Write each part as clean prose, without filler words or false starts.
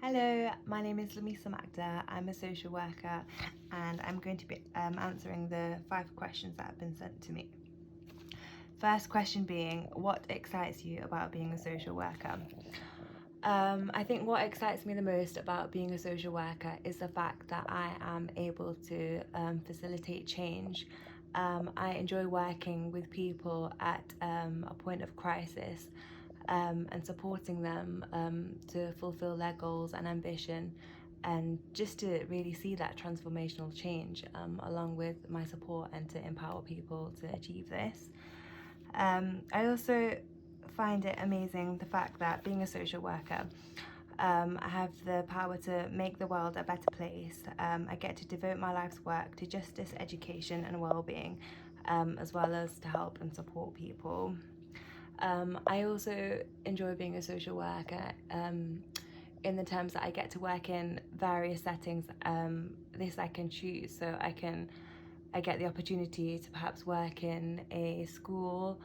Hello, my name is Lamisa Magda. I'm a social worker and I'm going to be answering the 5 questions that have been sent to me. First question being, what excites you about being a social worker? I think what excites me the most about being a social worker is the fact that I am able to facilitate change. I enjoy working with people at a point of crisis and supporting them to fulfill their goals and ambition, and just to really see that transformational change along with my support and to empower people to achieve this. I also find it amazing the fact that being a social worker, I have the power to make the world a better place. I get to devote my life's work to justice, education and well-being, as well as to help and support people. I also enjoy being a social worker in the terms that I get to work in various settings. This I can choose, so I get the opportunity to perhaps work in a school,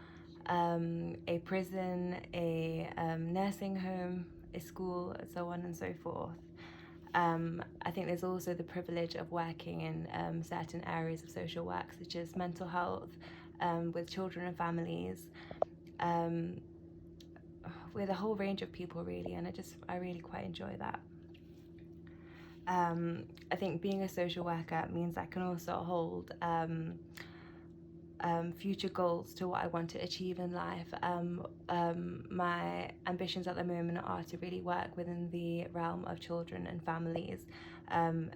a prison, a nursing home, a school, and so on and so forth. I think there's also the privilege of working in certain areas of social work, such as mental health, with children and families, with a whole range of people really, and I really quite enjoy that. I think being a social worker means I can also hold future goals to what I want to achieve in life. My ambitions at the moment are to really work within the realm of children and families,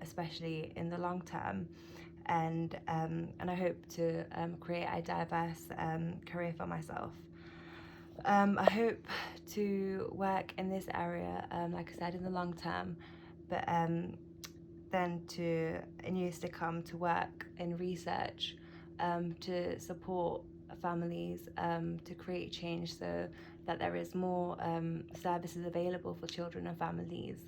especially in the long term, and I hope to create a diverse career for myself. I hope to work in this area, like I said, in the long term, but then in years to come, to work in research, to support families, to create change so that there is more services available for children and families.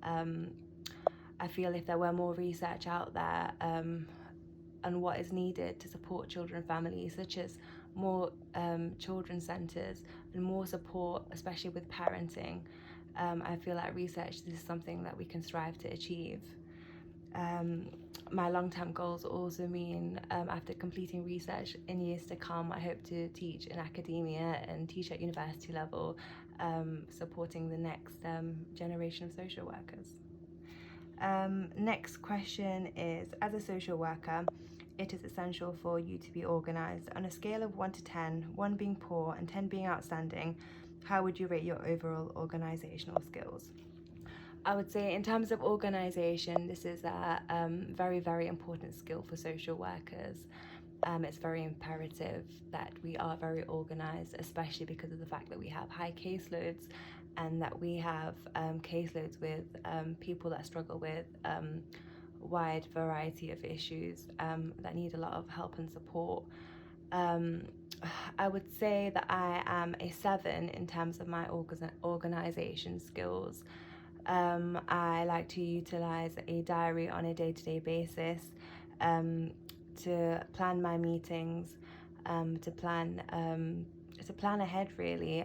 I feel if there were more research out there on what is needed to support children and families, such as more children's centres and more support, especially with parenting, I feel like research is something that we can strive to achieve. My long-term goals also mean, after completing research in years to come, I hope to teach in academia and teach at university level, supporting the next generation of social workers. Next question is, as a social worker, it is essential for you to be organised. On a scale of 1 to 10, 1 being poor and 10 being outstanding, how would you rate your overall organisational skills? I would say in terms of organisation, this is a very, very important skill for social workers. It's very imperative that we are very organised, especially because of the fact that we have high caseloads and that we have caseloads with people that struggle with wide variety of issues that need a lot of help and support. I would say that I am a 7 in terms of my organisation skills. I like to utilise a diary on a day-to-day basis to plan my meetings, to plan ahead really.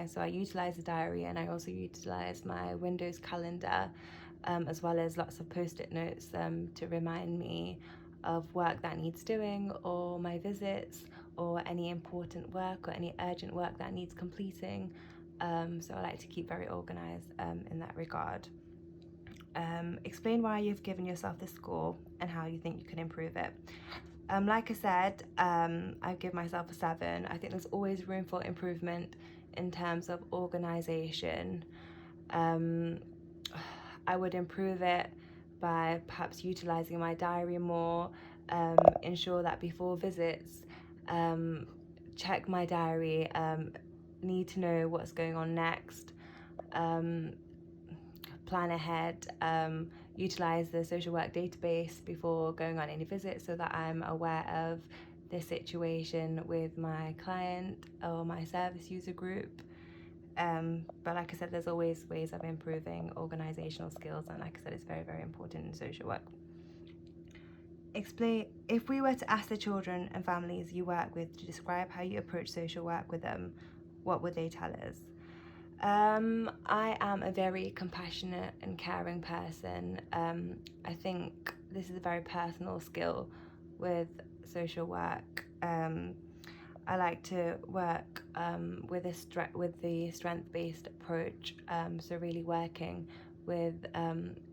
So I utilise the diary, and I also utilise my Windows calendar, as well as lots of post-it notes to remind me of work that needs doing, or my visits, or any important work or any urgent work that needs completing. So I like to keep very organised in that regard. Explain why you've given yourself this score and how you think you can improve it. Like I said, I give myself a 7. I think there's always room for improvement in terms of organisation. I would improve it by perhaps utilising my diary more, ensure that before visits, check my diary, need to know what's going on next, plan ahead, utilise the social work database before going on any visits so that I'm aware of the situation with my client or my service user group. But like I said, there's always ways of improving organisational skills, and like I said, it's very, very important in social work. Explain, if we were to ask the children and families you work with to describe how you approach social work with them, what would they tell us? I am a very compassionate and caring person. I think this is a very personal skill with social work. I like to work with the strength-based approach. So really working with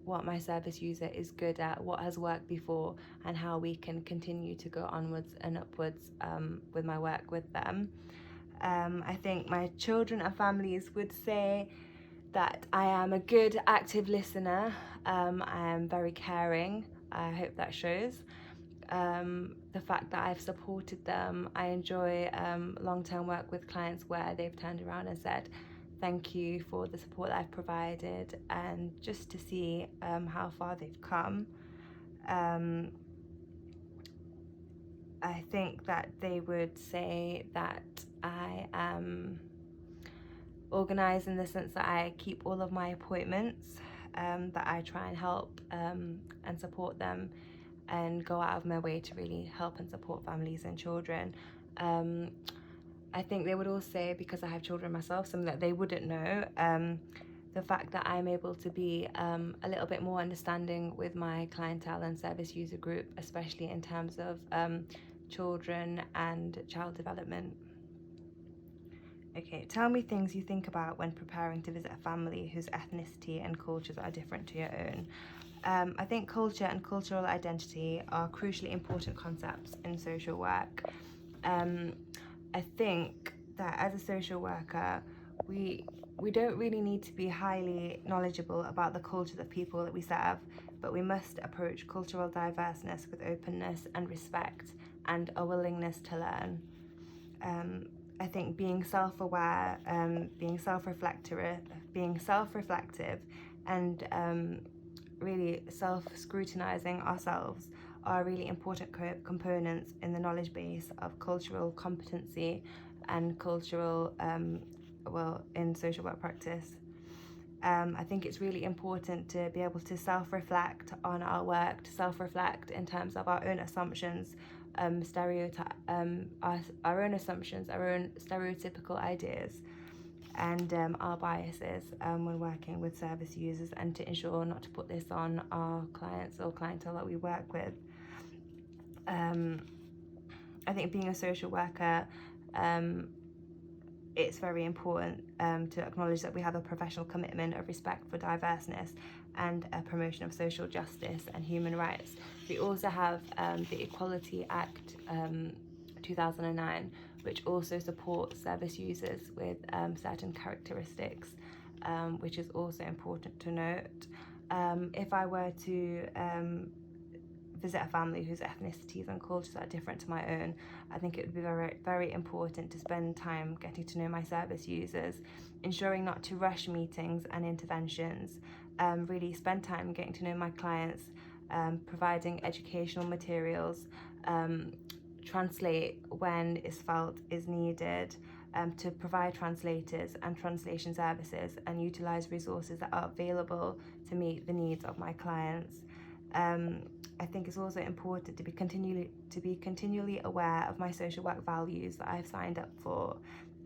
what my service user is good at, what has worked before, and how we can continue to go onwards and upwards with my work with them. I think my children and families would say that I am a good active listener. I am very caring. I hope that shows. The fact that I've supported them. I enjoy long-term work with clients where they've turned around and said, thank you for the support that I've provided, and just to see how far they've come. I think that they would say that I am organised in the sense that I keep all of my appointments, that I try and help and support them and go out of my way to really help and support families and children. I think they would all say, because I have children myself, something that they wouldn't know, the fact that I'm able to be a little bit more understanding with my clientele and service user group, especially in terms of children and child development. Okay, tell me things you think about when preparing to visit a family whose ethnicity and cultures are different to your own. I think culture and cultural identity are crucially important concepts in social work. I think that as a social worker, we don't really need to be highly knowledgeable about the cultures of people that we serve, but we must approach cultural diverseness with openness and respect and a willingness to learn. I think being self-aware, being self-reflective, and really self-scrutinizing ourselves are really important components in the knowledge base of cultural competency and cultural, in social work practice. I think it's really important to be able to self-reflect on our work, to self-reflect in terms of our own assumptions, our own assumptions, our own stereotypical ideas, and our biases when working with service users, and to ensure not to put this on our clients or clientele that we work with. I think being a social worker, it's very important to acknowledge that we have a professional commitment of respect for diverseness and a promotion of social justice and human rights. We also have the Equality Act 2009, which also supports service users with certain characteristics, which is also important to note. If I were to visit a family whose ethnicities and cultures are different to my own, I think it would be very, very important to spend time getting to know my service users, ensuring not to rush meetings and interventions, really spend time getting to know my clients, providing educational materials, translate when is felt is needed, to provide translators and translation services, and utilize resources that are available to meet the needs of my clients. I think it's also important to be continually aware of my social work values that I've signed up for.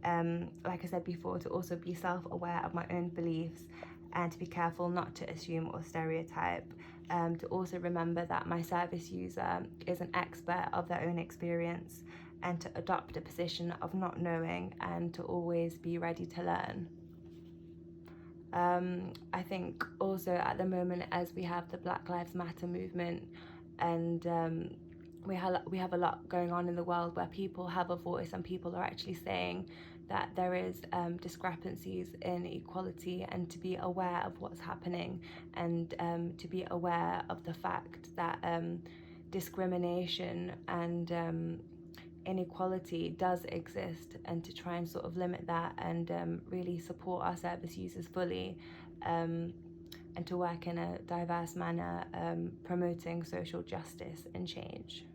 Like I said before, to also be self-aware of my own beliefs, and to be careful not to assume or stereotype. To also remember that my service user is an expert of their own experience, and to adopt a position of not knowing, and to always be ready to learn. I think also at the moment, as we have the Black Lives Matter movement, and we have a lot going on in the world where people have a voice and people are actually saying that there is discrepancies in equality, and to be aware of what's happening, and to be aware of the fact that discrimination and inequality does exist, and to try and sort of limit that, and really support our service users fully, and to work in a diverse manner, promoting social justice and change.